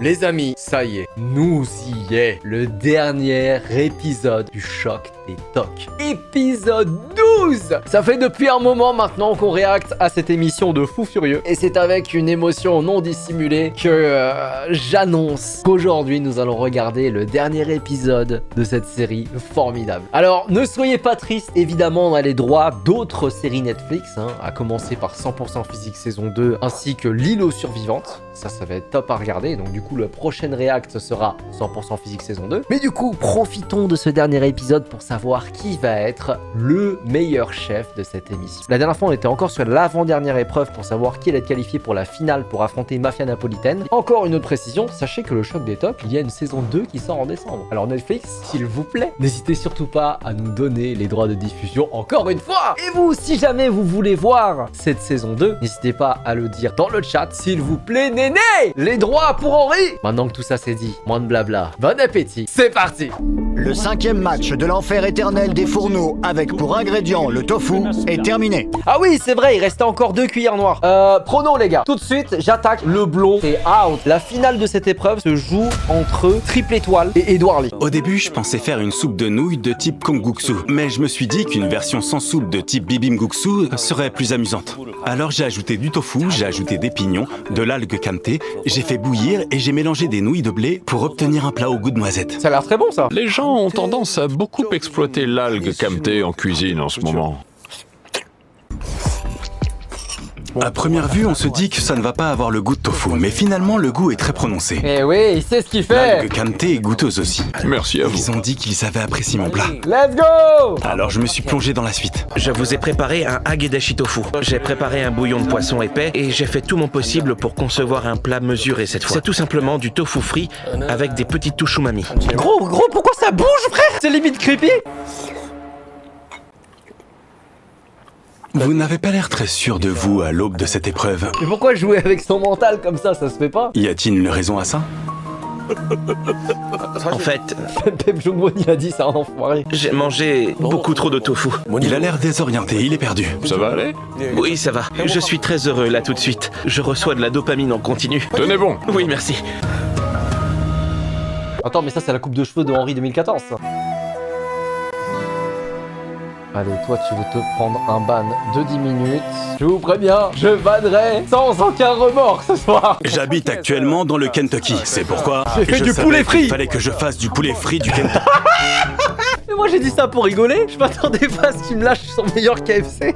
Les amis, ça y est, nous y est. Le dernier épisode du choc des tocs. Épisode 12. Ça fait depuis un moment maintenant qu'on réacte à cette émission de fou furieux. Et c'est avec une émotion non dissimulée que j'annonce qu'aujourd'hui nous allons regarder le dernier épisode de cette série formidable. Alors ne soyez pas tristes, évidemment on a les droits d'autres séries Netflix, à commencer par 100% Physique saison 2 ainsi que L'îlot survivante. Ça va être top à regarder. Donc du coup le prochain react sera 100% Physique saison 2. Mais du coup profitons de ce dernier épisode pour savoir qui va être le meilleur chef de cette émission. La dernière fois on était encore sur l'avant-dernière épreuve pour savoir qui allait être qualifié pour la finale pour affronter Mafia Napolitaine. Encore une autre précision, sachez que le choc des tops, il y a une saison 2 qui sort en décembre. Alors Netflix, s'il vous plaît, n'hésitez surtout pas à nous donner les droits de diffusion encore une fois. Et vous, si jamais vous voulez voir cette saison 2, n'hésitez pas à le dire dans le chat, s'il vous plaît, néné. Les droits pour Henri. Maintenant que tout ça c'est dit, moins de blabla, bon appétit, c'est parti. Le 5e match de l'enfer éternel des fourneaux avec pour ingrédient le tofu est terminé. Ah oui, c'est vrai, il restait encore 2 cuillères noires. Pronos les gars, tout de suite, j'attaque le blond, c'est out. La finale de cette épreuve se joue entre Triple Étoile et Edouard Lee. Au début, je pensais faire une soupe de nouilles de type Kongguksu, mais je me suis dit qu'une version sans soupe de type Bibimbuksu serait plus amusante. Alors j'ai ajouté du tofu, j'ai ajouté des pignons, de l'algue kamté, j'ai fait bouillir et j'ai mélangé des nouilles de blé pour obtenir un plat au goût de noisette. Ça a l'air très bon ça. Les gens ont tendance à beaucoup exploiter l'algue kamté en cuisine en ce moment. À première vue, on se dit que ça ne va pas avoir le goût de tofu, mais finalement le goût est très prononcé. Eh oui, il sait ce qu'il fait. L'algue kamté est goûteuse aussi. Merci à vous. Ils ont dit qu'ils avaient apprécié mon plat. Let's go. Alors je me suis plongé dans la suite. Je vous ai préparé un hagedashi tofu. J'ai préparé un bouillon de poisson épais et j'ai fait tout mon possible pour concevoir un plat mesuré cette fois. C'est tout simplement du tofu frit avec des petites touches umami. Gros, pourquoi ça bouge frère? C'est limite creepy. Vous n'avez pas l'air très sûr de vous à l'aube de cette épreuve. Mais pourquoi jouer avec son mental comme ça se fait pas? Y a-t-il une raison à ça? En fait, Pep Jongwon il a dit c'est un enfoiré. j'ai mangé beaucoup trop de tofu. Il a l'air désorienté, il est perdu. Ça va aller? Oui, ça va. Je suis très heureux là tout de suite. Je reçois de la dopamine en continu. Tenez bon. Oui, merci. Attends, mais ça c'est la coupe de cheveux de Henri 2014 ça. Allez, toi tu veux te prendre un ban de 10 minutes. Je vous préviens, je bannerai sans aucun remords ce soir. J'habite actuellement dans le Kentucky, c'est pourquoi J'ai fait je du savais poulet qu'il frit. fallait que je fasse du poulet frit du Kentucky. Mais moi j'ai dit ça pour rigoler. Je m'attendais pas à ce qu'il me lâche son meilleur KFC.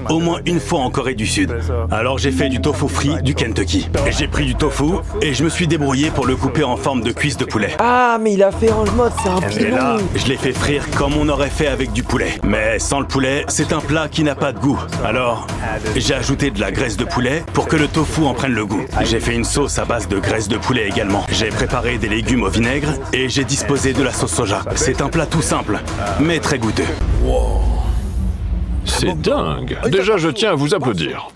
Au moins une fois en Corée du Sud. Alors j'ai fait du tofu frit du Kentucky. J'ai pris du tofu et je me suis débrouillé pour le couper en forme de cuisse de poulet. Ah, mais il a fait en mode, c'est un Et là, pilon. je l'ai fait frire comme on aurait fait avec du poulet. Mais sans le poulet, c'est un plat qui n'a pas de goût. Alors, j'ai ajouté de la graisse de poulet pour que le tofu en prenne le goût. J'ai fait une sauce à base de graisse de poulet également. J'ai préparé des légumes au vinaigre et j'ai disposé de la sauce soja. C'est un plat tout simple, mais très goûteux. C'est dingue. Déjà, je tiens à vous applaudir.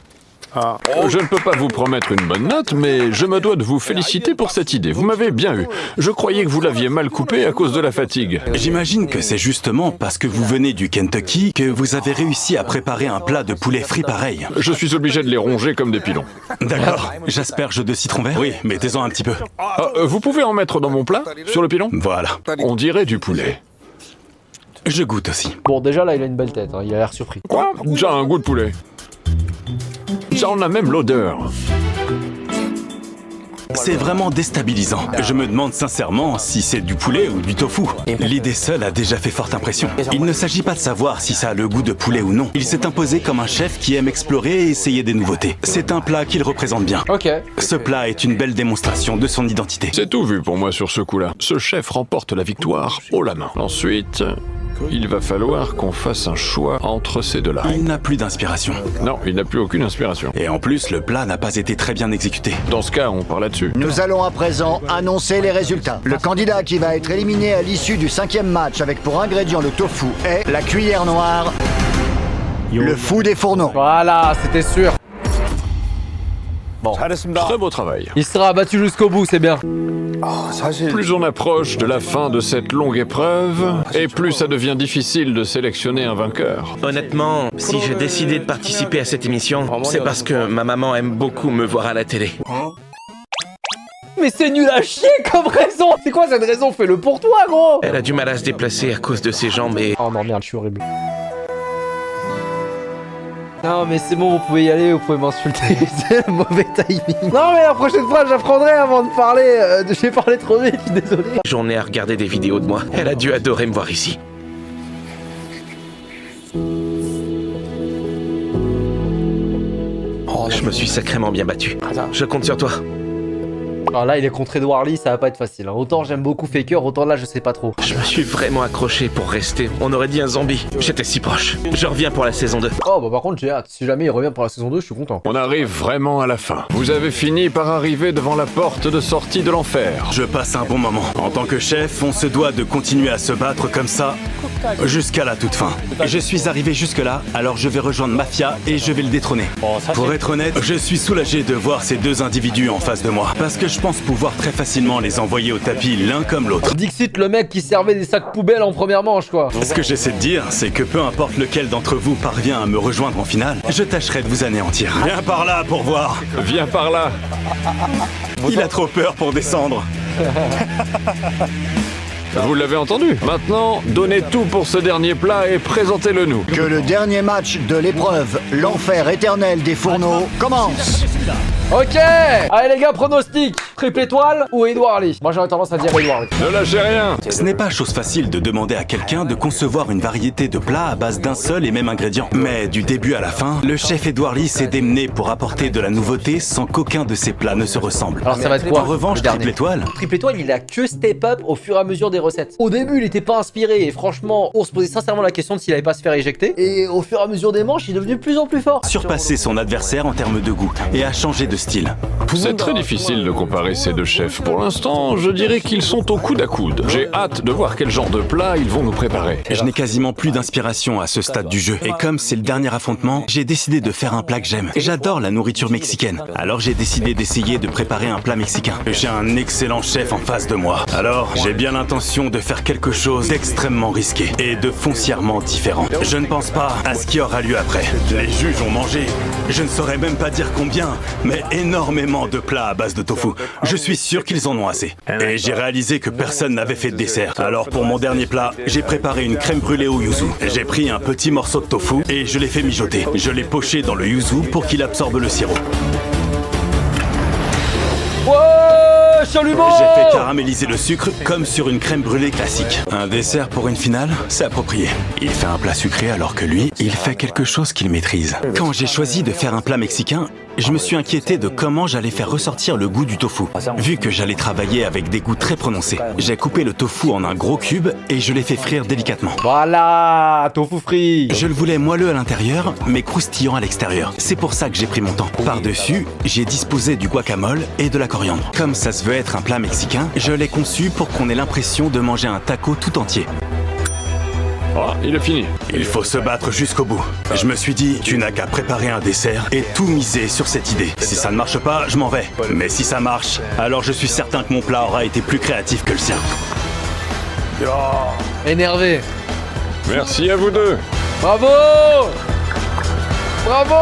Je ne peux pas vous promettre une bonne note, mais je me dois de vous féliciter pour cette idée. Vous m'avez bien eu. Je croyais que vous l'aviez mal coupé à cause de la fatigue. J'imagine que c'est justement parce que vous venez du Kentucky que vous avez réussi à préparer un plat de poulet frit pareil. Je suis obligé de les ronger comme des pilons. D'accord. J'asperge de citron vert. Oui, mettez-en un petit peu. Vous pouvez en mettre dans mon plat, sur le pilon? Voilà. On dirait du poulet. Je goûte aussi. Bon, déjà là, il a une belle tête. Il a l'air surpris. Quoi? Ça a un goût de poulet. Ça en a même l'odeur. C'est vraiment déstabilisant. Je me demande sincèrement si c'est du poulet ou du tofu. L'idée seule a déjà fait forte impression. Il ne s'agit pas de savoir si ça a le goût de poulet ou non. Il s'est imposé comme un chef qui aime explorer et essayer des nouveautés. C'est un plat qu'il représente bien. Ok. Ce plat est une belle démonstration de son identité. C'est tout vu pour moi sur ce coup-là. Ce chef remporte la victoire haut la main. Ensuite, il va falloir qu'on fasse un choix entre ces deux-là. Il n'a plus d'inspiration. Non, il n'a plus aucune inspiration. Et en plus, le plat n'a pas été très bien exécuté. Dans ce cas, on part là-dessus. Nous allons à présent annoncer les résultats. Le candidat qui va être éliminé à l'issue du 5e match avec pour ingrédient le tofu est la cuillère noire, le fou des fourneaux. Voilà, c'était sûr. Bon. Très beau travail. Il sera abattu jusqu'au bout, c'est bien. Plus on approche de la fin de cette longue épreuve, et plus ça devient difficile de sélectionner un vainqueur. Honnêtement, si j'ai décidé de participer à cette émission, c'est parce que ma maman aime beaucoup me voir à la télé. Mais c'est nul à chier comme raison. C'est quoi cette raison? Fais-le pour toi, gros. Elle a du mal à se déplacer à cause de ses jambes et... Oh non, merde, je suis horrible. Non mais c'est bon, vous pouvez y aller, vous pouvez m'insulter, c'est le mauvais timing. Non mais la prochaine fois j'apprendrai avant de parler, j'ai parlé trop vite, je suis désolé. Journée à regarder des vidéos de moi. Elle a dû adorer me voir ici. Je me suis sacrément bien battu. Je compte sur toi. Alors là il est contre Edward Lee, ça va pas être facile. Hein. Autant j'aime beaucoup Faker, autant là je sais pas trop. Je me suis vraiment accroché pour rester. On aurait dit un zombie. J'étais si proche. Je reviens pour la saison 2. Oh bah par contre j'ai hâte, si jamais il revient pour la saison 2, je suis content. On arrive vraiment à la fin. Vous avez fini par arriver devant la porte de sortie de l'enfer. Je passe un bon moment. En tant que chef, on se doit de continuer à se battre comme ça jusqu'à la toute fin. Je suis arrivé jusque-là, alors je vais rejoindre Mafia et je vais le détrôner. Pour être honnête, je suis soulagé de voir ces deux individus en face de moi, parce que je pense pouvoir très facilement les envoyer au tapis l'un comme l'autre. Dixit le mec qui servait des sacs poubelles en première manche quoi. Ce que j'essaie de dire, c'est que peu importe lequel d'entre vous parvient à me rejoindre en finale, je tâcherai de vous anéantir. Viens par là pour voir. Viens par là. Il a trop peur pour descendre. Vous l'avez entendu. Maintenant, donnez tout pour ce dernier plat et présentez-le nous. Que le dernier match de l'épreuve, l'enfer éternel des fourneaux, commence. Ok. Allez les gars, pronostic. Triple étoile ou Edward Lee? Moi j'aurais tendance à dire Edward Lee. Ne lâchez rien. Ce n'est pas chose facile de demander à quelqu'un de concevoir une variété de plats à base d'un seul et même ingrédient. Mais du début à la fin, le chef Edward Lee s'est démené pour apporter de la nouveauté sans qu'aucun de ses plats ne se ressemble. Alors ça va être quoi? En revanche, le dernier triple étoile. Triple étoile, il a que step up au fur et à mesure des recettes. Au début, il était pas inspiré et franchement, on se posait sincèrement la question de s'il allait pas se faire éjecter. Et au fur et à mesure des manches, il est devenu de plus en plus fort. Surpasser son adversaire en termes de goût et a changé de style. C'est très difficile de comparer ces deux chefs. Pour l'instant, je dirais qu'ils sont au coude à coude. J'ai hâte de voir quel genre de plat ils vont nous préparer. Je n'ai quasiment plus d'inspiration à ce stade du jeu. Et comme c'est le dernier affrontement, j'ai décidé de faire un plat que j'aime. J'adore la nourriture mexicaine. Alors j'ai décidé d'essayer de préparer un plat mexicain. J'ai un excellent chef en face de moi. Alors j'ai bien l'intention de faire quelque chose d'extrêmement risqué et de foncièrement différent. Je ne pense pas à ce qui aura lieu après. Les juges ont mangé, je ne saurais même pas dire combien, mais énormément de plats à base de tofu. Je suis sûr qu'ils en ont assez. Et j'ai réalisé que personne n'avait fait de dessert. Alors pour mon dernier plat, j'ai préparé une crème brûlée au yuzu. J'ai pris un petit morceau de tofu et je l'ai fait mijoter. Je l'ai poché dans le yuzu pour qu'il absorbe le sirop. Ouais, chalumeau! J'ai fait caraméliser le sucre comme sur une crème brûlée classique. Un dessert pour une finale, c'est approprié. Il fait un plat sucré alors que lui, il fait quelque chose qu'il maîtrise. Quand j'ai choisi de faire un plat mexicain, je me suis inquiété de comment j'allais faire ressortir le goût du tofu. Vu que j'allais travailler avec des goûts très prononcés, j'ai coupé le tofu en un gros cube et je l'ai fait frire délicatement. Voilà, tofu frit. Je le voulais moelleux à l'intérieur, mais croustillant à l'extérieur. C'est pour ça que j'ai pris mon temps. Par-dessus, j'ai disposé du guacamole et de la coriandre. Comme ça se veut être un plat mexicain, je l'ai conçu pour qu'on ait l'impression de manger un taco tout entier. Oh, il est fini. Il faut se battre jusqu'au bout. Je me suis dit, tu n'as qu'à préparer un dessert et tout miser sur cette idée. Si ça ne marche pas, je m'en vais. Mais si ça marche, alors je suis certain que mon plat aura été plus créatif que le sien. Énervé. Merci à vous deux. Bravo! Bravo!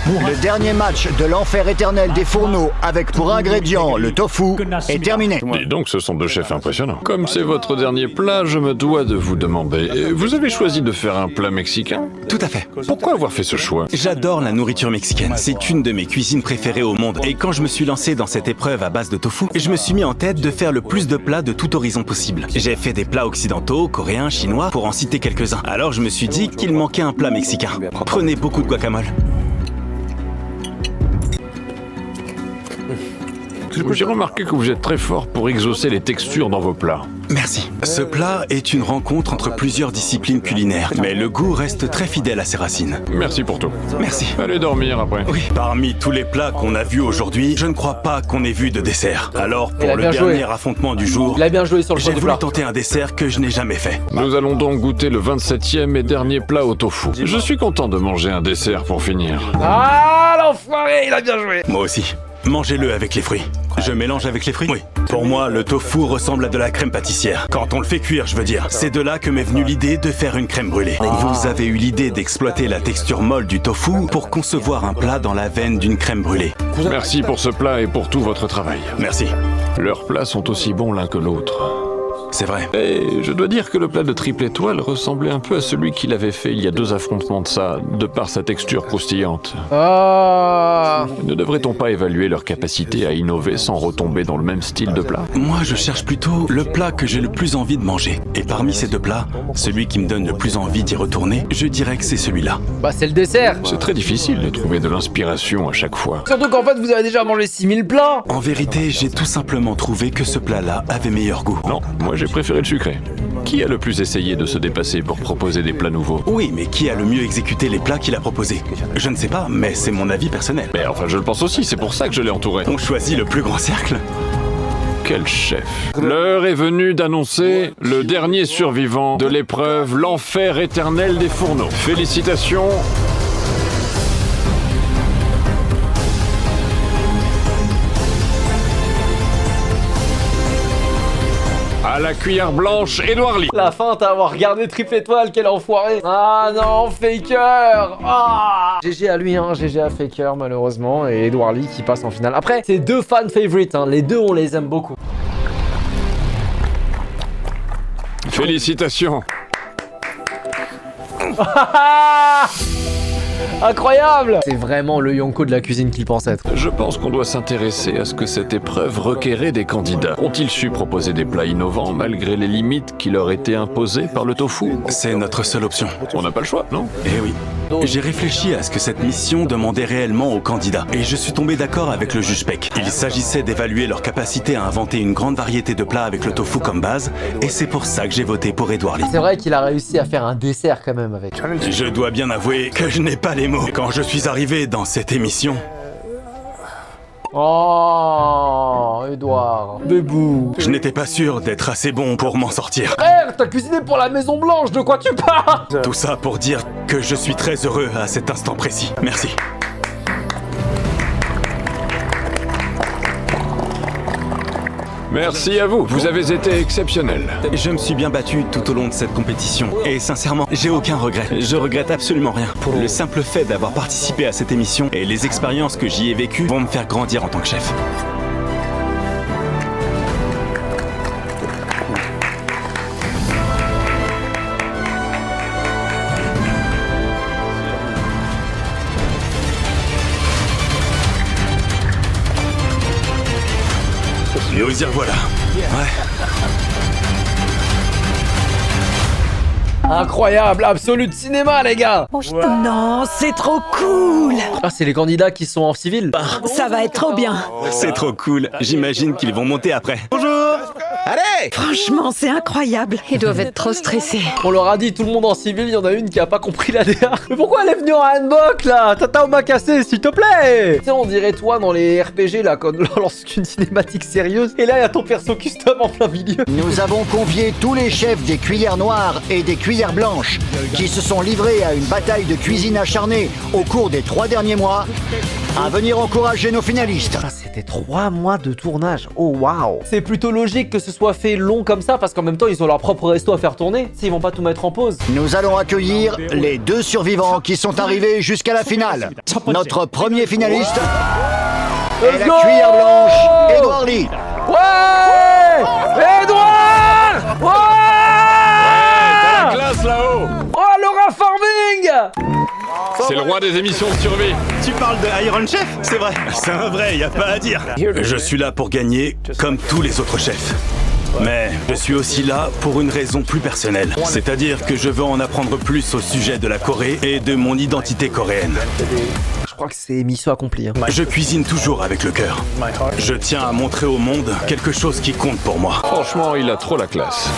Le dernier match de l'enfer éternel des fourneaux avec pour ingrédient le tofu est terminé. Dis donc, ce sont deux chefs impressionnants. Comme c'est votre dernier plat, je me dois de vous demander, vous avez choisi de faire un plat mexicain? Tout à fait. Pourquoi avoir fait ce choix? J'adore la nourriture mexicaine. C'est une de mes cuisines préférées au monde. Et quand je me suis lancé dans cette épreuve à base de tofu, je me suis mis en tête de faire le plus de plats de tout horizon possible. J'ai fait des plats occidentaux, coréens, chinois, pour en citer quelques-uns. Alors je me suis dit qu'il manquait un plat mexicain. Prenez beaucoup de guacamole. J'ai remarqué que vous êtes très fort pour exaucer les textures dans vos plats. Merci. Ce plat est une rencontre entre plusieurs disciplines culinaires, mais le goût reste très fidèle à ses racines. Merci pour tout. Merci. Allez dormir après. Oui. Parmi tous les plats qu'on a vus aujourd'hui, je ne crois pas qu'on ait vu de dessert. Alors, Il a pour le bien joué. dernier affrontement du jour, Il a bien joué sur le choix j'ai du voulu plat. tenter un dessert que je n'ai jamais fait. Nous allons donc goûter le 27e et dernier plat au tofu. Je suis content de manger un dessert pour finir. Ah, l'enfoiré, il a bien joué. Moi aussi. Mangez-le avec les fruits. Je mélange avec les fruits? Oui. Pour moi, le tofu ressemble à de la crème pâtissière. Quand on le fait cuire, je veux dire. C'est de là que m'est venue l'idée de faire une crème brûlée. Vous avez eu l'idée d'exploiter la texture molle du tofu pour concevoir un plat dans la veine d'une crème brûlée. Merci pour ce plat et pour tout votre travail. Merci. Leurs plats sont aussi bons l'un que l'autre. C'est vrai. Et je dois dire que le plat de triple étoile ressemblait un peu à celui qu'il avait fait il y a 2 affrontements de ça, de par sa texture croustillante. Ah. Ne devrait-on pas évaluer leur capacité à innover sans retomber dans le même style de plat? Moi, je cherche plutôt le plat que j'ai le plus envie de manger. Et parmi ces 2 plats, celui qui me donne le plus envie d'y retourner, je dirais que c'est celui-là. Bah c'est le dessert. C'est très difficile de trouver de l'inspiration à chaque fois. Surtout qu'en fait vous avez déjà mangé 6000 plats. En vérité, j'ai tout simplement trouvé que ce plat-là avait meilleur goût. Non, moi j'ai préféré le sucré. Qui a le plus essayé de se dépasser pour proposer des plats nouveaux? Oui, mais qui a le mieux exécuté les plats qu'il a proposés? Je ne sais pas, mais c'est mon avis personnel. Mais enfin, je le pense aussi, c'est pour ça que je l'ai entouré. On choisit le plus grand cercle. Quel chef. L'heure est venue d'annoncer le dernier survivant de l'épreuve, l'enfer éternel des fourneaux. Félicitations. À la cuillère blanche, Edouard Lee. La feinte à avoir regardé triple étoile, quel enfoiré. Ah non, Faker. Ah. GG à lui, hein, GG à Faker malheureusement, et Edouard Lee qui passe en finale. Après, c'est 2 fan favorites, hein. Les 2 on les aime beaucoup. Félicitations. Incroyable. C'est vraiment le Yonko de la cuisine qu'il pense être. Je pense qu'on doit s'intéresser à ce que cette épreuve requérait des candidats. Ont-ils su proposer des plats innovants malgré les limites qui leur étaient imposées par le tofu? C'est notre seule option. On n'a pas le choix, non? Eh oui. J'ai réfléchi à ce que cette mission demandait réellement aux candidats. Et je suis tombé d'accord avec le juge Peck. Il s'agissait d'évaluer leur capacité à inventer une grande variété de plats avec le tofu comme base. Et c'est pour ça que j'ai voté pour Edouard Lee. C'est vrai qu'il a réussi à faire un dessert quand même avec. Je dois bien avouer que je n'ai pas les mots. Quand je suis arrivé dans cette émission... Oh, Edouard. Bébou. Je n'étais pas sûr d'être assez bon pour m'en sortir. Frère, t'as cuisiné pour la Maison Blanche, de quoi tu parles? Tout ça pour dire que je suis très heureux à cet instant précis. Merci. Merci à vous, vous avez été exceptionnel. Je me suis bien battu tout au long de cette compétition. Et sincèrement, j'ai aucun regret. Je regrette absolument rien. Le simple fait d'avoir participé à cette émission et les expériences que j'y ai vécues vont me faire grandir en tant que chef. Nous y revoilà. Ouais. Incroyable, absolu de cinéma les gars. Non, c'est trop cool. Ah, c'est les candidats qui sont en civil. Ça va être trop bien. C'est trop cool. J'imagine qu'ils vont monter après. Bonjour. Allez! Franchement, c'est incroyable. Ils doivent être trop stressés. On leur a dit tout le monde en civil, il y en a une qui a pas compris la DA. Mais pourquoi elle est venue en handbook là? Tata Omakase, s'il te plaît. Tu sais, on dirait toi dans les RPG là, quand lorsqu'une cinématique sérieuse. Et là, il y a ton perso custom en plein milieu. Nous avons convié tous les chefs des cuillères noires et des cuillères blanches qui se sont livrés à une bataille de cuisine acharnée au cours des 3 derniers mois à venir encourager nos finalistes. Ah, c'était 3 mois de tournage. Oh waouh. C'est plutôt logique que ce soit fait long comme ça parce qu'en même temps, ils ont leur propre resto à faire tourner. Ils vont pas tout mettre en pause. Nous allons accueillir les 2 survivants qui sont arrivés jusqu'à la finale. Notre premier finaliste est la cuillère blanche, Edouard Lee. Ouais, Edouard. La classe là-haut! Oh, Laura Farming. C'est le roi des émissions de survie. Tu parles de Iron Chef? C'est vrai. C'est un vrai, y a pas à dire. Je suis là pour gagner comme tous les autres chefs. Mais je suis aussi là pour une raison plus personnelle. C'est-à-dire que je veux en apprendre plus au sujet de la Corée et de mon identité coréenne. Je crois que c'est mission accomplie. Hein. Je cuisine toujours avec le cœur. Je tiens à montrer au monde quelque chose qui compte pour moi. Franchement, il a trop la classe.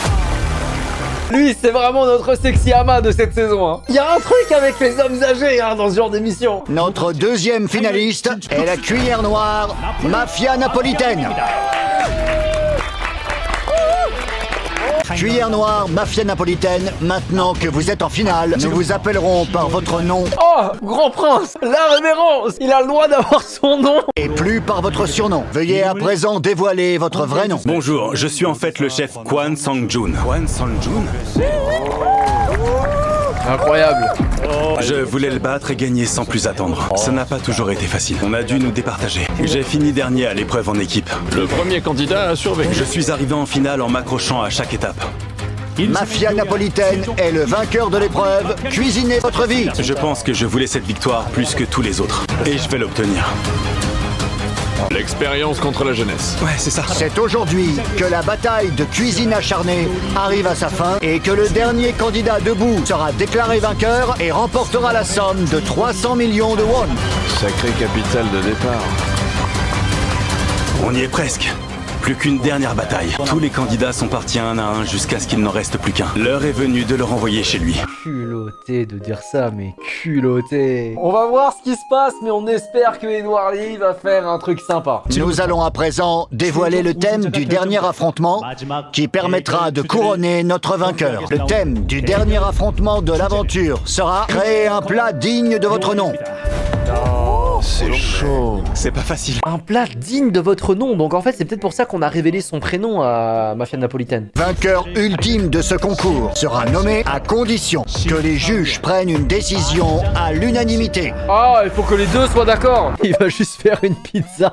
Lui, c'est vraiment notre sexy ama de cette saison. Hein. Y a un truc avec les hommes âgés hein, dans ce genre d'émission. Notre deuxième finaliste est la cuillère noire, Mafia Napolitaine. Cuillère noire, mafia napolitaine, maintenant que vous êtes en finale, nous vous appellerons par votre nom Oh, grand prince, la révérence. Il a le droit d'avoir son nom. et plus par votre surnom. Veuillez à présent dévoiler votre vrai nom. Bonjour, je suis en fait le chef Kwan Sang-jun. Kwan Sang-jun? Incroyable. Je voulais le battre et gagner sans plus attendre. Ça n'a pas toujours été facile. On a dû nous départager. J'ai fini dernier à l'épreuve en équipe. Le premier candidat a survécu. Je suis arrivé en finale en m'accrochant à chaque étape. Mafia napolitaine est le vainqueur de l'épreuve. Cuisinez votre vie. Je pense que je voulais cette victoire plus que tous les autres. Et je vais l'obtenir. L'expérience contre la jeunesse. Ouais, c'est ça. C'est aujourd'hui que la bataille de cuisine acharnée arrive à sa fin et que le dernier candidat debout sera déclaré vainqueur et remportera la somme de 300 millions de won. Sacré capital de départ. On y est presque. Plus qu'une dernière bataille. Tous les candidats sont partis un à un jusqu'à ce qu'il n'en reste plus qu'un. L'heure est venue de le renvoyer chez lui. Culotté de dire ça, mais culotté. On va voir ce qui se passe, mais on espère que Edouard Lee va faire un truc sympa. Nous allons à présent dévoiler le thème du dernier affrontement qui permettra de couronner notre vainqueur. Le thème du dernier affrontement de l'aventure sera « Créer un plat digne de votre nom ». C'est chaud. C'est pas facile. Un plat digne de votre nom, donc en fait c'est peut-être pour ça qu'on a révélé son prénom à Mafia Napolitaine. Vainqueur ultime de ce concours sera nommé à condition que les juges prennent une décision à l'unanimité. Ah, il faut que les deux soient d'accord. Il va juste faire une pizza.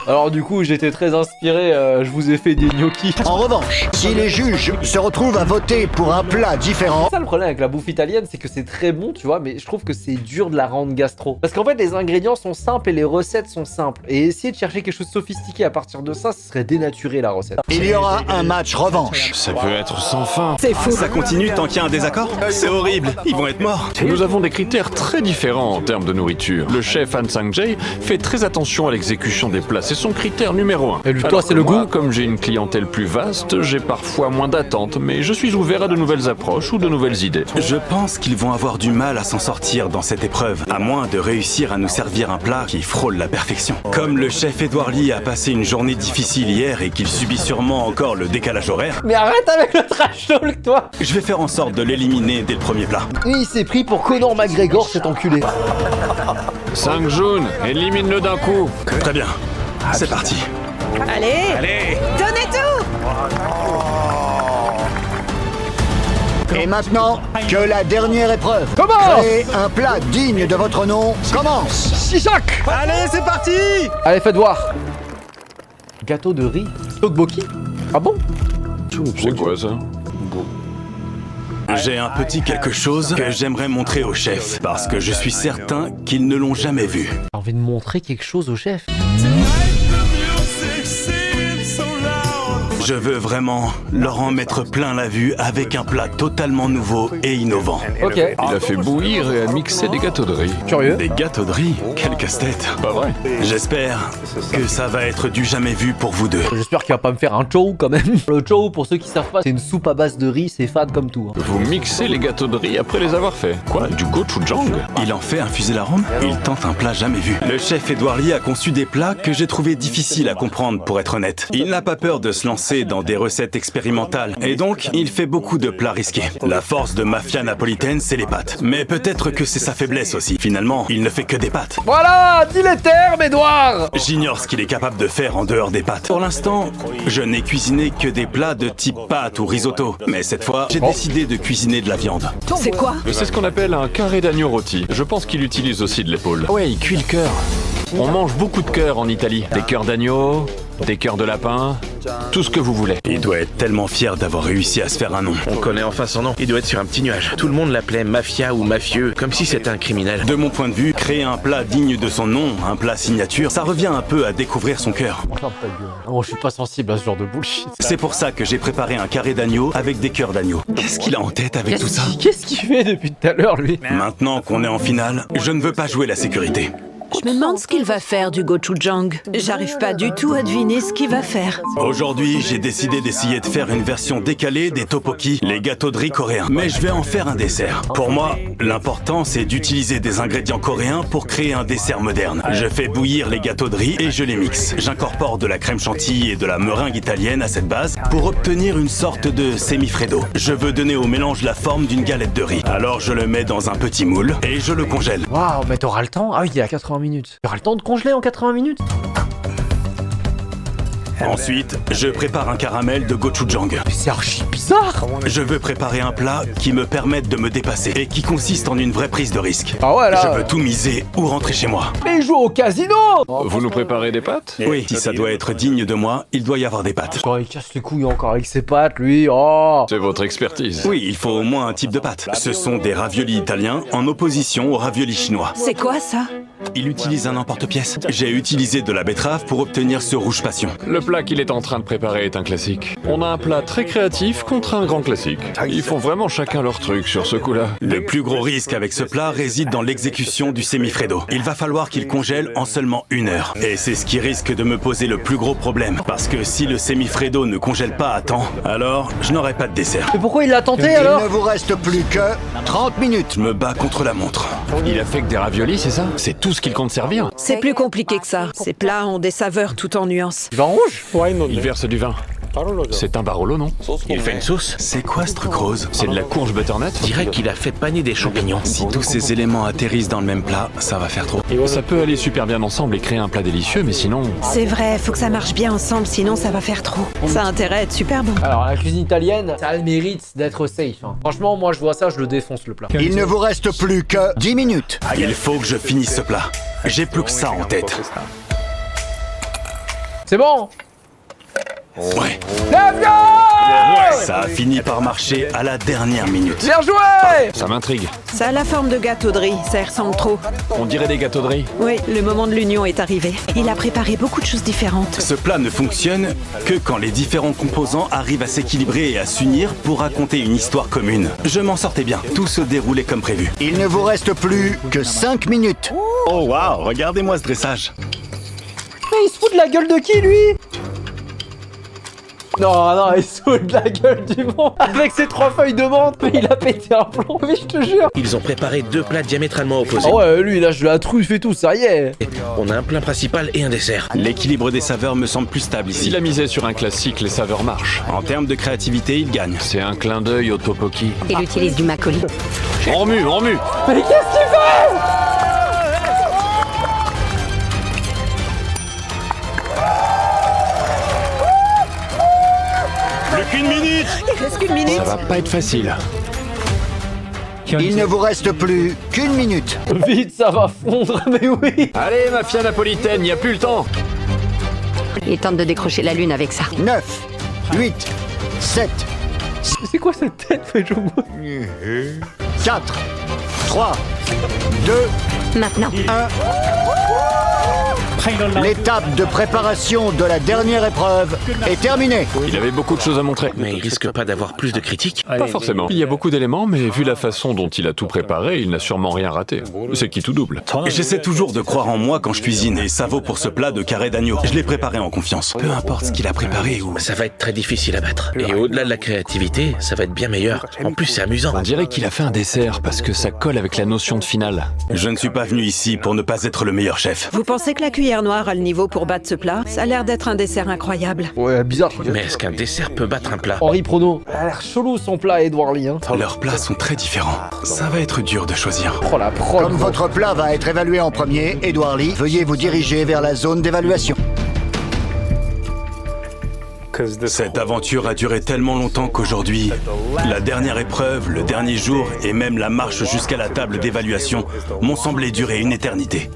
Alors du coup j'étais très inspiré, je vous ai fait des gnocchis. En revanche, si les juges se retrouvent à voter pour un plat différent, Ça le problème avec la bouffe italienne, c'est que c'est très bon, tu vois, mais je trouve que c'est dur de la rendre gastro. Parce qu'en fait les ingrédients sont simples et les recettes sont simples. Et essayer de chercher quelque chose de sophistiqué à partir de ça, ce serait dénaturer la recette. il y aura un match revanche. Ça peut être sans fin. C'est fou. Ça continue tant qu'il y a un désaccord? C'est horrible. Ils vont être morts. Nous avons des critères très différents en termes de nourriture. Le chef Han Sang-jae fait très attention à l'exécution des plats. C'est son critère numéro 1. Et lui, toi, c'est le moi, goût. Comme j'ai une clientèle plus vaste, j'ai parfois moins d'attentes, mais je suis ouvert à de nouvelles approches ou de nouvelles idées. Je pense qu'ils vont avoir du mal à s'en sortir dans cette épreuve, à moins de réussir à nous servir un plat qui frôle la perfection. Comme le chef Edouard Lee a passé une journée difficile hier et qu'il subit sûrement encore le décalage horaire, Mais arrête avec le trash talk, toi. je vais faire en sorte de l'éliminer dès le premier plat. Il s'est pris pour Conor McGregor, cet enculé. Sang-jun, élimine-le d'un coup. Très bien. C'est parti. Allez, donnez tout. Et maintenant, que la dernière épreuve, Commence. créer un plat digne de votre nom, commence. Chichak. Allez, c'est parti! Allez, faites voir. Gâteau de riz. Tteokbokki. Ah bon? C'est quoi ça? J'ai un petit quelque chose que j'aimerais montrer au chef, parce que je suis certain qu'ils ne l'ont jamais vu. J'ai envie de montrer quelque chose au chef. Je veux vraiment leur en mettre plein la vue avec un plat totalement nouveau et innovant. Ok. Il a fait bouillir et a mixé des gâteaux de riz. Curieux. Des gâteaux de riz? Quel casse-tête! Pas vrai? J'espère que ça va être du jamais vu pour vous deux. J'espère qu'il va pas me faire un chow quand même. Le chow, pour ceux qui savent pas, c'est une soupe à base de riz, c'est fade comme tout. hein. Vous mixez les gâteaux de riz après les avoir faits. Quoi? Du gochujang? Il en fait infuser l'arôme? Il tente un plat jamais vu. Le chef Edouard Lee a conçu des plats que j'ai trouvé difficiles à comprendre pour être honnête. Il n'a pas peur de se lancer dans des recettes expérimentales et donc il fait beaucoup de plats risqués. La force de Mafia Napolitaine, c'est les pâtes. Mais peut-être que c'est sa faiblesse aussi. Finalement, il ne fait que des pâtes. Voilà, dis les termes, Edouard. J'ignore ce qu'il est capable de faire en dehors des pâtes. Pour l'instant, je n'ai cuisiné que des plats de type pâte ou risotto. Mais cette fois, j'ai décidé de cuisiner de la viande. C'est quoi? C'est ce qu'on appelle un carré d'agneau rôti. Je pense qu'il utilise aussi de l'épaule. Ouais, il cuit le cœur. On mange beaucoup de cœurs en Italie. Des cœurs d'agneau, des cœurs de lapin, tout ce que vous voulez. Il doit être tellement fier d'avoir réussi à se faire un nom. On connaît enfin son nom. Il doit être sur un petit nuage. Tout le monde l'appelait mafia ou mafieux, comme si c'était un criminel. De mon point de vue, créer un plat digne de son nom, un plat signature, ça revient un peu à découvrir son cœur. Ferme ta gueule. Oh, je suis pas sensible à ce genre de bullshit. C'est pour ça que j'ai préparé un carré d'agneau avec des cœurs d'agneau. Qu'est-ce qu'il a en tête avec tout ça? Qu'est-ce qu'il fait depuis tout à l'heure, lui? Maintenant qu'on est en finale, je ne veux pas jouer la sécurité. Je me demande ce qu'il va faire du gochujang. J'arrive pas du tout à deviner ce qu'il va faire. Aujourd'hui, j'ai décidé d'essayer de faire une version décalée des tteokbokki, les gâteaux de riz coréens. Mais je vais en faire un dessert. Pour moi, l'important c'est d'utiliser des ingrédients coréens pour créer un dessert moderne. Je fais bouillir les gâteaux de riz et je les mixe. J'incorpore de la crème chantilly et de la meringue italienne à cette base pour obtenir une sorte de semi-freddo. Je veux donner au mélange la forme d'une galette de riz. Alors je le mets dans un petit moule et je le congèle. Waouh, mais t'auras le temps? Ah oui, il y a 80 minutes. T'auras le temps de congeler en 80 minutes? Ensuite, je prépare un caramel de gochujang. Mais c'est archi bizarre! Je veux préparer un plat qui me permette de me dépasser et qui consiste en une vraie prise de risque. Ah ouais, là. Je veux tout miser ou rentrer chez moi. Mais il joue au casino! Vous nous préparez des pâtes? Oui, si ça doit être digne de moi, il doit y avoir des pâtes. Quand il casse les couilles encore avec ses pattes, lui, oh! C'est votre expertise. Oui, il faut au moins un type de pâte. Ce sont des raviolis italiens en opposition aux raviolis chinois. C'est quoi ça? Il utilise un emporte-pièce. J'ai utilisé de la betterave pour obtenir ce rouge passion. Le plat qu'il est en train de préparer est un classique. On a un plat très créatif contre un grand classique. Ils font vraiment chacun leur truc sur ce coup-là. Le plus gros risque avec ce plat réside dans l'exécution du semi-freddo. Il va falloir qu'il congèle en seulement 1 heure. Et c'est ce qui risque de me poser le plus gros problème. Parce que si le semi-freddo ne congèle pas à temps, alors je n'aurai pas de dessert. Mais pourquoi il l'a tenté Il alors? ne vous reste plus que 30 minutes. Je me bats contre la montre. Il a fait que des raviolis, c'est ça? C'est tout ce qu'il compte servir? C'est plus compliqué que ça. Ces plats ont des saveurs tout en nuances. Du vin rouge? Il verse du vin. C'est un Barolo, non? Il fait une sauce. C'est quoi ce truc rose? C'est de la courge butternut? Je dirais qu'il a fait paner des champignons. Si tous ces éléments atterrissent dans le même plat, ça va faire trop. Ça peut aller super bien ensemble et créer un plat délicieux, mais sinon... C'est vrai, faut que ça marche bien ensemble, sinon ça va faire trop. Ça a intérêt à être super bon. Alors, la cuisine italienne, ça a le mérite d'être safe. Hein. Franchement, moi je vois ça, je le défonce le plat. Il ne vous reste plus que 10 minutes. Il faut que je finisse ce plat. J'ai plus que ça en tête. C'est bon? Ouais. Let's go! Ça a fini par marcher à la dernière minute. Bien joué! Ça m'intrigue. Ça a la forme de gâteau de riz, ça y ressemble trop. On dirait des gâteaux de riz. Oui, le moment de l'union est arrivé. Il a préparé beaucoup de choses différentes. Ce plat ne fonctionne que quand les différents composants arrivent à s'équilibrer et à s'unir pour raconter une histoire commune. Je m'en sortais bien. Tout se déroulait comme prévu. Il ne vous reste plus que 5 minutes. Oh waouh, regardez-moi ce dressage. Mais il se fout de la gueule de qui, lui? Non, non, il se fout de la gueule du monde. Avec ses 3 feuilles de menthe, mais il a pété un plomb, mais je te jure. Ils ont préparé 2 plats diamétralement opposés. Ah ouais, lui, il lâche de la truffe et tout, ça y est. On a un plat principal et un dessert. L'équilibre des saveurs me semble plus stable ici. S'il a misé sur un classique, les saveurs marchent. En termes de créativité, il gagne. C'est un clin d'œil au tteokbokki. Il utilise du macoli. En remue, en remue! Mais qu'est-ce qu'il fait? Plus qu'une minute. Il reste qu'une minute. Ça va pas être facile. Il ne vous reste plus qu'une minute. Vite, ça va fondre, mais oui. Allez, mafia napolitaine, y a plus le temps! Il tente de décrocher la lune avec ça. 9, 8, 7, C'est quoi cette tête, fait 4, 3, 2, Maintenant. l'étape de préparation de la dernière épreuve est terminée. Il avait beaucoup de choses à montrer. Mais il risque pas d'avoir plus de critiques. Pas forcément. Il y a beaucoup d'éléments, mais vu la façon dont il a tout préparé, il n'a sûrement rien raté. C'est qui tout double. J'essaie toujours de croire en moi quand je cuisine, et ça vaut pour ce plat de carré d'agneau. Je l'ai préparé en confiance. Peu importe ce qu'il a préparé ou... Ça va être très difficile à battre. Et au-delà de la créativité, ça va être bien meilleur. En plus, c'est amusant. On dirait qu'il a fait un dessert parce que ça colle avec la notion de finale. Je ne suis pas venu ici pour ne pas être le meilleur chef. Vous pensez que la cuillère noire a le niveau pour battre ce plat? Ça a l'air d'être un dessert incroyable. Ouais, bizarre. Mais est-ce qu'un dessert peut battre un plat? Henri Prono. Il a l'air chelou son plat, Edouard Lee. Hein. Leurs plats sont très différents. Ça va être dur de choisir. Oh la prod. Comme votre plat va être évalué en premier, Edouard Lee, veuillez vous diriger vers la zone d'évaluation. Cette aventure a duré tellement longtemps qu'aujourd'hui, la dernière épreuve, le dernier jour et même la marche jusqu'à la table d'évaluation m'ont semblé durer une éternité.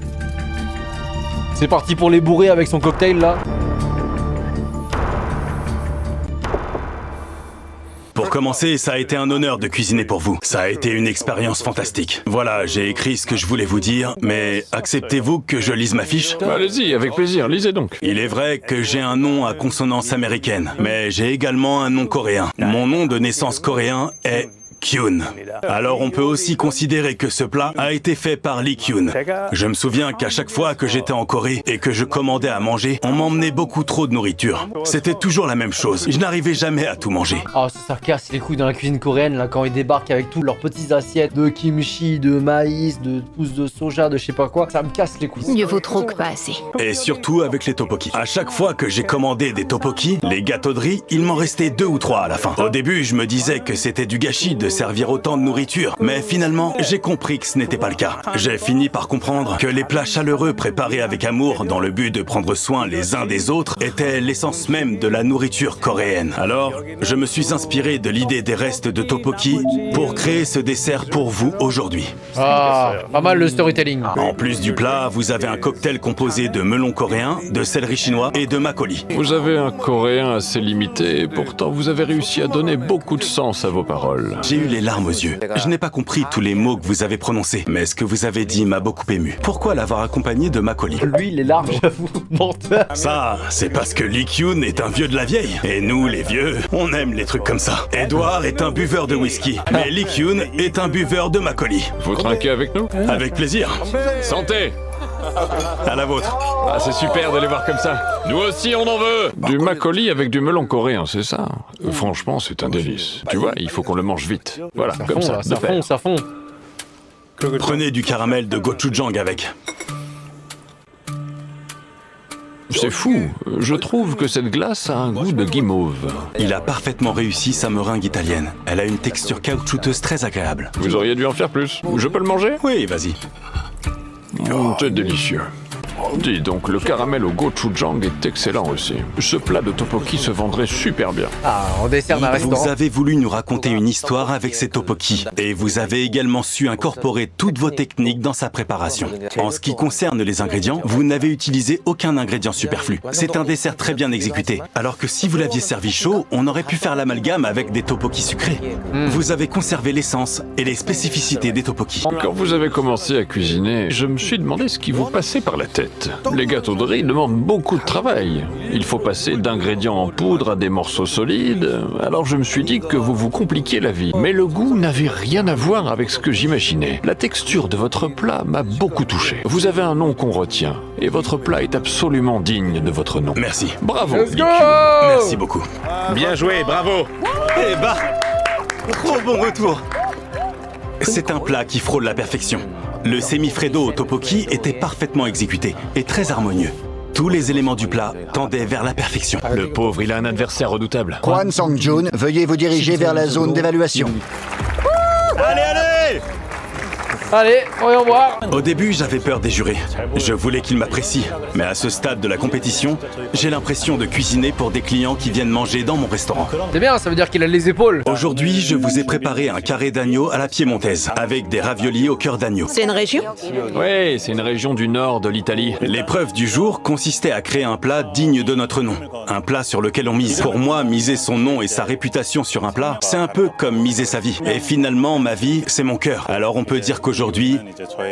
C'est parti pour les bourrer avec son cocktail là. Pour commencer, ça a été un honneur de cuisiner pour vous. Ça a été une expérience fantastique. Voilà, j'ai écrit ce que je voulais vous dire, mais acceptez-vous que je lise ma fiche? Allez-y, avec plaisir, lisez donc. Il est vrai que j'ai un nom à consonance américaine, mais j'ai également un nom coréen. Mon nom de naissance coréen est Kyun. Alors on peut aussi considérer que ce plat a été fait par Lee Kyun. Je me souviens qu'à chaque fois que j'étais en Corée et que je commandais à manger, on m'emmenait beaucoup trop de nourriture. C'était toujours la même chose. Je n'arrivais jamais à tout manger. Ah, ça casse les couilles dans la cuisine coréenne, là, quand ils débarquent avec tous leurs petites assiettes de kimchi, de maïs, de pousses de soja, de je sais pas quoi. Ça me casse les couilles. Mieux vaut trop que pas assez. Et surtout avec les tteokbokki. À chaque fois que j'ai commandé des tteokbokki, les gâteaux de riz, il m'en restait 2 ou 3 à la fin. Au début, je me disais que c'était du gâchis de servir autant de nourriture. Mais finalement, j'ai compris que ce n'était pas le cas. J'ai fini par comprendre que les plats chaleureux préparés avec amour dans le but de prendre soin les uns des autres étaient l'essence même de la nourriture coréenne. Alors, je me suis inspiré de l'idée des restes de tteokbokki pour créer ce dessert pour vous aujourd'hui. Ah, pas mal le storytelling. En plus du plat, vous avez un cocktail composé de melon coréen, de céleri chinois et de makgeolli. Vous avez un coréen assez limité, et pourtant vous avez réussi à donner beaucoup de sens à vos paroles. J'ai eu les larmes aux yeux. Je n'ai pas compris tous les mots que vous avez prononcés, mais ce que vous avez dit m'a beaucoup ému. Pourquoi l'avoir accompagné de makgeolli? Lui, les larmes, j'avoue, menteur. Ça, c'est parce que Lee Kyun est un vieux de la vieille. Et nous, les vieux, on aime les trucs comme ça. Edouard est un buveur de whisky, mais Lee Kyun est un buveur de makgeolli. Vous trinquez avec nous? Avec plaisir. Santé! À la vôtre. Ah, c'est super de les voir comme ça. Nous aussi, on en veut. Du makgeolli avec du melon coréen, c'est ça. Franchement, c'est un délice. Tu vois, il faut qu'on le mange vite. Voilà, comme ça, de pair. Ça fond. Prenez du caramel de gochujang avec. C'est fou. Je trouve que cette glace a un goût de guimauve. Il a parfaitement réussi sa meringue italienne. Elle a une texture caoutchouteuse très agréable. Vous auriez dû en faire plus. Je peux le manger? Oui, vas-y. C'est délicieux. Dis donc, le caramel au gochujang est excellent aussi. Ce plat de tteokbokki se vendrait super bien. Ah, en dessert d'un restaurant. Vous avez voulu nous raconter une histoire avec ces tteokbokki. Et vous avez également su incorporer toutes vos techniques dans sa préparation. En ce qui concerne les ingrédients, vous n'avez utilisé aucun ingrédient superflu. C'est un dessert très bien exécuté. Alors que si vous l'aviez servi chaud, on aurait pu faire l'amalgame avec des tteokbokki sucrés. Vous avez conservé l'essence et les spécificités des tteokbokki. Quand vous avez commencé à cuisiner, je me suis demandé ce qui vous passait par la tête. Les gâteaux de riz demandent beaucoup de travail. Il faut passer d'ingrédients en poudre à des morceaux solides. Alors je me suis dit que vous vous compliquiez la vie. Mais le goût n'avait rien à voir avec ce que j'imaginais. La texture de votre plat m'a beaucoup touché. Vous avez un nom qu'on retient. Et votre plat est absolument digne de votre nom. Merci. Bravo. Let's go! Merci beaucoup. Bien joué, bravo. Eh bah, trop bon retour. C'est un plat qui frôle la perfection. Le semi-freddo au tteokbokki était parfaitement exécuté et très harmonieux. Tous les éléments du plat tendaient vers la perfection. Le pauvre, il a un adversaire redoutable. Kwon Sang-joon, veuillez vous diriger vers la zone d'évaluation. Allez, allez! Allez, voyons voir. Au début, j'avais peur des jurés. Je voulais qu'ils m'apprécient. Mais à ce stade de la compétition, j'ai l'impression de cuisiner pour des clients qui viennent manger dans mon restaurant. C'est bien, ça veut dire qu'il a les épaules. Aujourd'hui, je vous ai préparé un carré d'agneau à la piémontaise, avec des raviolis au cœur d'agneau. C'est une région? Oui, c'est une région du nord de l'Italie. L'épreuve du jour consistait à créer un plat digne de notre nom. Un plat sur lequel on mise. Pour moi, miser son nom et sa réputation sur un plat, c'est un peu comme miser sa vie. Et finalement, ma vie, c'est mon cœur. Alors on peut dire qu'aujourd'hui,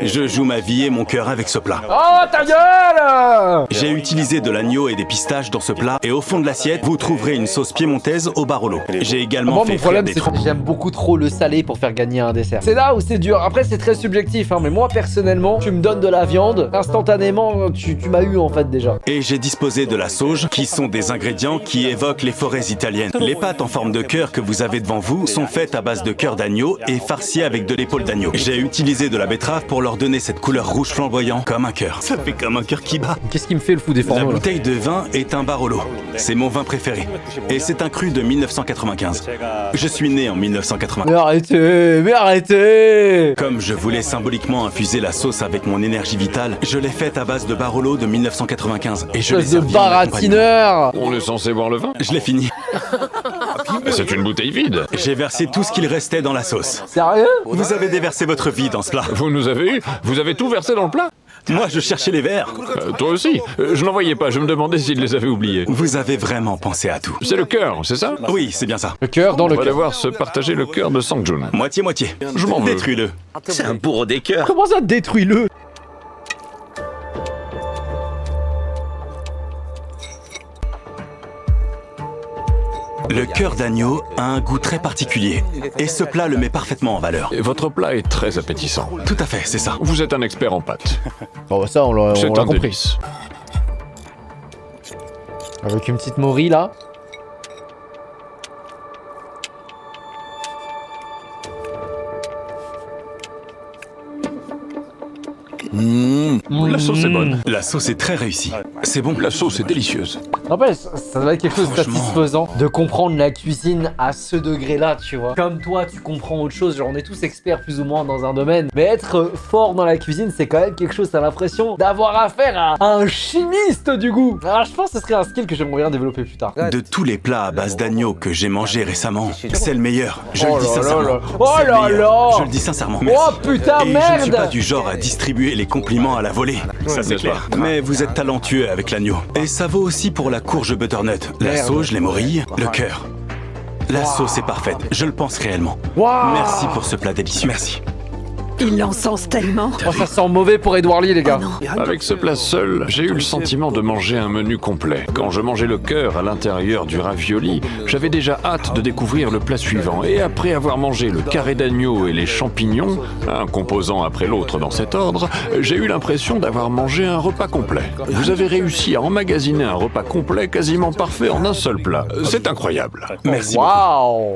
je joue ma vie et mon cœur avec ce plat. Oh, ta gueule! J'ai utilisé de l'agneau et des pistaches dans ce plat, et au fond de l'assiette, vous trouverez une sauce piémontaise au barolo. J'ai également Moi, fait mon frire problème, des c'est trucs. que j'aime beaucoup trop le salé pour faire gagner un dessert. C'est là où c'est dur. Après, c'est très subjectif, hein, mais moi, personnellement, tu me donnes de la viande, instantanément, tu m'as eu en fait déjà. Et j'ai disposé de la sauge, qui sont des ingrédients qui évoquent les forêts italiennes. Les pâtes en forme de cœur que vous avez devant vous sont faites à base de cœur d'agneau et farcies avec de l'épaule d'agneau. J'ai utilisé de la betterave pour leur donner cette couleur rouge flamboyant comme un cœur. Ça fait comme un cœur qui bat. Qu'est-ce qui me fait le fou des La fourneaux là? bouteille de vin est un Barolo. C'est mon vin préféré. Et c'est un cru de 1995. Je suis né en 1980. Mais arrêtez! Comme je voulais symboliquement infuser la sauce avec mon énergie vitale, je l'ai faite à base de Barolo de 1995. Et je l'ai Espèce de servi à mon compagnon. baratineur! On est censé boire le vin? Je l'ai fini. C'est une bouteille vide. J'ai versé tout ce qu'il restait dans la sauce. Sérieux? Vous avez déversé votre vie dans ce plat. Vous nous avez eu? Vous avez tout versé dans le plat? Moi, je cherchais les verres. Toi aussi. Je n'en voyais pas, je me demandais s'il les avait oubliés. Vous avez vraiment pensé à tout. C'est le cœur, c'est ça? Oui, c'est bien ça. Le cœur dans On le va cœur. devoir se partager le cœur de Sang-joon. Moitié-moitié. Je m'en veux. Détruis-le. C'est un bourreau des cœurs. Comment ça, détruis-le? Le cœur d'agneau a un goût très particulier, et ce plat le met parfaitement en valeur. Et votre plat est très appétissant. Tout à fait, c'est ça. Vous êtes un expert en pâtes. Bon, ça, on l'a C'est un compris. délice. Avec une petite morille, là. La sauce est bonne. La sauce est très réussie. C'est bon. La sauce est délicieuse. N'empêche, ça doit être quelque chose de Franchement. satisfaisant de comprendre la cuisine à ce degré-là, tu vois. Comme toi, tu comprends autre chose, genre on est tous experts plus ou moins dans un domaine, mais être fort dans la cuisine, c'est quand même quelque chose, t'as l'impression d'avoir affaire à un chimiste du goût. Alors je pense que ce serait un skill que j'aimerais bien développer plus tard. De tous les plats à base d'agneau que j'ai mangé récemment, c'est le meilleur. Je Oh le dis là là sincèrement. là. Oh C'est le là meilleur. là. Je le dis sincèrement. Oh putain, Et je ne suis merde. pas du genre à distribuer les compliments à la volée. Ça c'est n'est-ce clair. Mais vous êtes talentueux avec l'agneau. Et ça vaut aussi pour la courge butternut, la Merde. sauge, les morilles, le cœur. La sauce est parfaite, je le pense réellement. Waouh. Merci pour ce plat délicieux. Merci. Il l'encense tellement. Oh, ça sent mauvais pour Edouard Lee, les gars. Avec ce plat seul, j'ai eu le sentiment de manger un menu complet. Quand je mangeais le cœur à l'intérieur du ravioli, j'avais déjà hâte de découvrir le plat suivant. Et après avoir mangé le carré d'agneau et les champignons, un composant après l'autre dans cet ordre, j'ai eu l'impression d'avoir mangé un repas complet. Vous avez réussi à emmagasiner un repas complet quasiment parfait en un seul plat. C'est incroyable. Merci beaucoup. Waouh.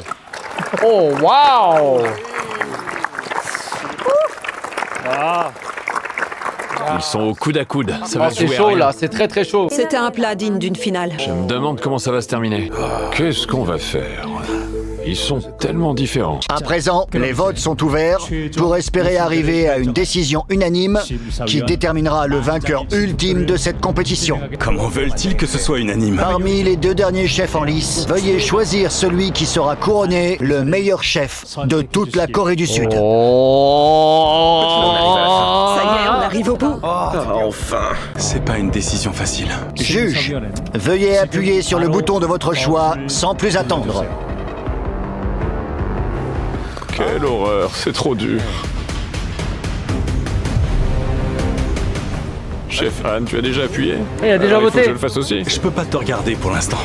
Oh waouh. Ils sont au coude à coude. Ça Oh, va c'est jouer à chaud rien. là, c'est très très chaud. C'était un plat digne d'une finale. Je me demande comment ça va se terminer. Qu'est-ce qu'on va faire? Ils sont tellement différents. À présent, les votes sont ouverts pour espérer arriver à une décision unanime qui déterminera le vainqueur ultime de cette compétition. Comment veulent-ils que ce soit unanime? Parmi les deux derniers chefs en lice, veuillez choisir celui qui sera couronné le meilleur chef de toute la Corée du Sud. Oh. Ça y est, on arrive au bout. Enfin. C'est pas une décision facile. Juge, veuillez appuyer sur le bouton de votre choix sans plus attendre. Quelle horreur, c'est trop dur. Chef Anne, tu as déjà appuyé? Il a déjà Alors, il faut voté. que je le fasse aussi. Je peux pas te regarder pour l'instant.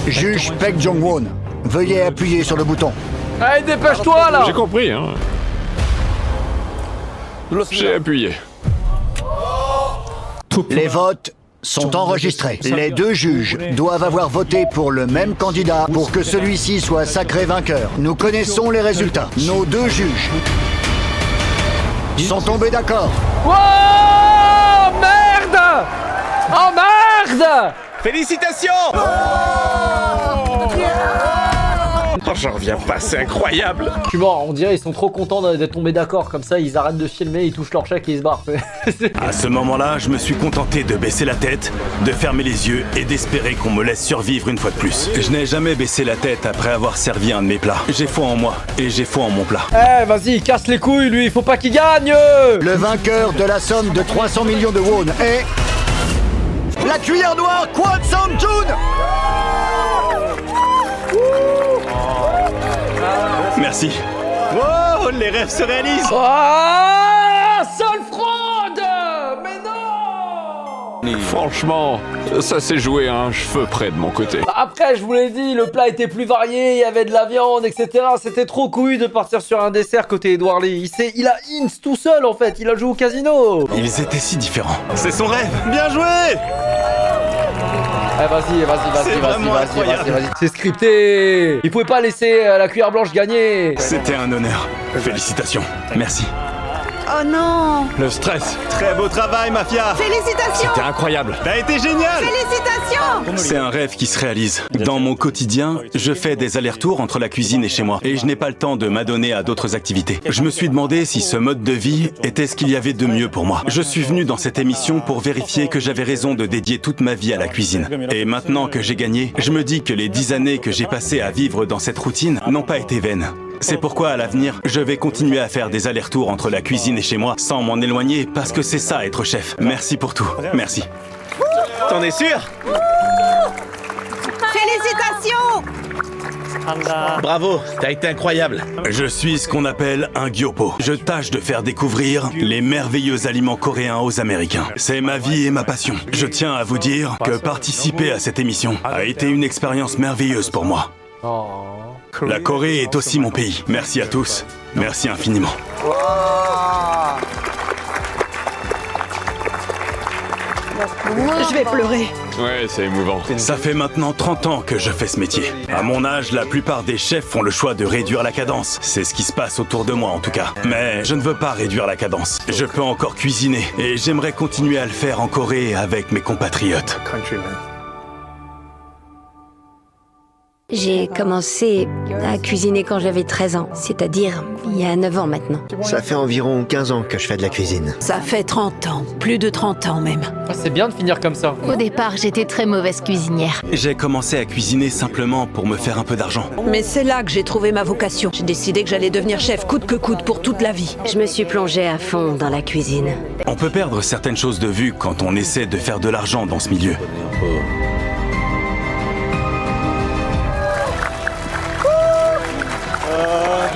Juge Paek Jong-won, veuillez appuyer sur le bouton. Allez, dépêche-toi là. J'ai compris, hein. J'ai appuyé. Les votes sont enregistrés. Les deux juges doivent avoir voté pour le même candidat pour que celui-ci soit sacré vainqueur. Nous connaissons les résultats. Nos deux juges sont tombés d'accord. Oh merde. Oh merde. Félicitations! Oh, j'en reviens pas, c'est incroyable! Je suis mort, on dirait ils sont trop contents d'être tombés d'accord, comme ça ils arrêtent de filmer, ils touchent leur chèque et ils se barrent. À ce moment-là, je me suis contenté de baisser la tête, de fermer les yeux et d'espérer qu'on me laisse survivre une fois de plus. Je n'ai jamais baissé la tête après avoir servi un de mes plats. J'ai foi en moi et j'ai foi en mon plat. Eh vas-y, il casse les couilles lui, il faut pas qu'il gagne. Le vainqueur de la somme de 300 millions de won est... la cuillère noire Kwon Sang-jun. Merci. Oh, les rêves se réalisent. Ah, seule fraude. Mais non. Franchement, ça s'est joué à un cheveu près de mon côté. Après, je vous l'ai dit, le plat était plus varié, il y avait de la viande, etc. C'était trop couillu de partir sur un dessert côté Edouard Lee. Il a ins tout seul en fait, il a joué au casino. Ils étaient si différents. C'est son rêve. Bien joué. Eh C'est vraiment incroyable. vas-y. C'est scripté. Il pouvait pas laisser la cuillère blanche gagner. C'était un honneur. Félicitations. Merci. Oh non! Le stress, Très beau travail, Mafia. Félicitations! c'était incroyable. T'as été génial. Félicitations! C'est un rêve qui se réalise. Dans mon quotidien, je fais des allers-retours entre la cuisine et chez moi, et je n'ai pas le temps de m'adonner à d'autres activités. Je me suis demandé si ce mode de vie était ce qu'il y avait de mieux pour moi. Je suis venu dans cette émission pour vérifier que j'avais raison de dédier toute ma vie à la cuisine. Et maintenant que j'ai gagné, je me dis que les 10 années que j'ai passées à vivre dans cette routine n'ont pas été vaines. C'est pourquoi à l'avenir, je vais continuer à faire des allers-retours entre la cuisine et chez moi sans m'en éloigner, parce que c'est ça être chef. Merci pour tout. Merci. T'en es sûr? Félicitations! Bravo, t'as été incroyable. Je suis ce qu'on appelle un gyopo. Je tâche de faire découvrir les merveilleux aliments coréens aux Américains. C'est ma vie et ma passion. Je tiens à vous dire que participer à cette émission a été une expérience merveilleuse pour moi. Oh. La Corée est aussi mon pays. Merci à tous. Merci infiniment. Je vais pleurer. Ouais, c'est émouvant. Ça fait maintenant 30 ans que je fais ce métier. À mon âge, la plupart des chefs font le choix de réduire la cadence. C'est ce qui se passe autour de moi en tout cas. Mais je ne veux pas réduire la cadence. Je peux encore cuisiner et j'aimerais continuer à le faire en Corée avec mes compatriotes. J'ai commencé à cuisiner quand j'avais 13 ans, c'est-à-dire il y a 9 ans maintenant. Ça fait environ 15 ans que je fais de la cuisine. Ça fait 30 ans, plus de 30 ans même. Ah, c'est bien de finir comme ça. Au départ, j'étais très mauvaise cuisinière. J'ai commencé à cuisiner simplement pour me faire un peu d'argent. Mais c'est là que j'ai trouvé ma vocation. J'ai décidé que j'allais devenir chef coûte que coûte pour toute la vie. Je me suis plongée à fond dans la cuisine. On peut perdre certaines choses de vue quand on essaie de faire de l'argent dans ce milieu.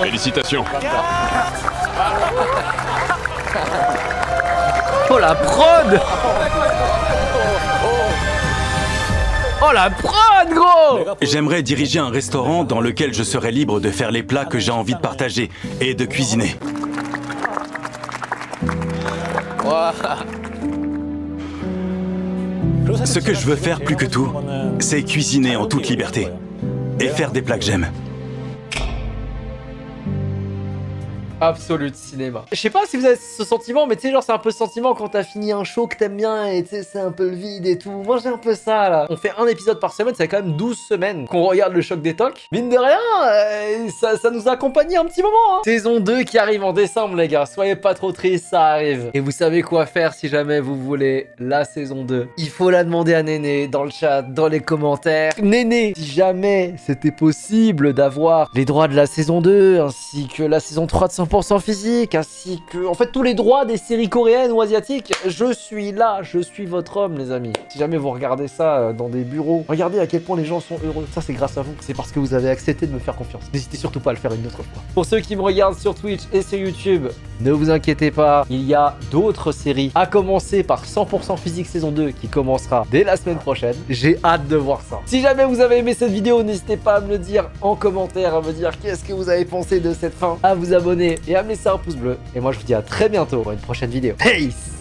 Félicitations. Oh la prod! Oh la prod, gros! J'aimerais diriger un restaurant dans lequel je serais libre de faire les plats que j'ai envie de partager et de cuisiner. Ce que je veux faire plus que tout, c'est cuisiner en toute liberté et faire des plats que j'aime. Absolu de cinéma. Je sais pas si vous avez ce sentiment, mais tu sais, genre, c'est un peu ce sentiment quand t'as fini un show que t'aimes bien et tu sais, c'est un peu le vide et tout. Moi, j'ai un peu ça, là. On fait un épisode par semaine, ça fait quand même 12 semaines qu'on regarde le choc des tocs. Mine de rien, ça nous a accompagné un petit moment, hein. Saison 2 qui arrive en décembre, les gars. Soyez pas trop tristes, ça arrive. Et vous savez quoi faire si jamais vous voulez la saison 2. Il faut la demander à Néné dans le chat, dans les commentaires. Néné, si jamais c'était possible d'avoir les droits de la saison 2, ainsi que la saison 3 de 100% physique, ainsi que, en fait, tous les droits des séries coréennes ou asiatiques, je suis là, je suis votre homme, les amis. Si jamais vous regardez ça dans des bureaux, regardez à quel point les gens sont heureux. Ça, c'est grâce à vous. C'est parce que vous avez accepté de me faire confiance. N'hésitez surtout pas à le faire une autre fois. Pour ceux qui me regardent sur Twitch et sur YouTube, ne vous inquiétez pas, il y a d'autres séries, à commencer par 100% physique saison 2 qui commencera dès la semaine prochaine. J'ai hâte de voir ça. Si jamais vous avez aimé cette vidéo, n'hésitez pas à me le dire en commentaire, à me dire qu'est-ce que vous avez pensé de cette fin, à vous abonner et à me laisser un pouce bleu. Et moi, je vous dis à très bientôt pour une prochaine vidéo. Peace!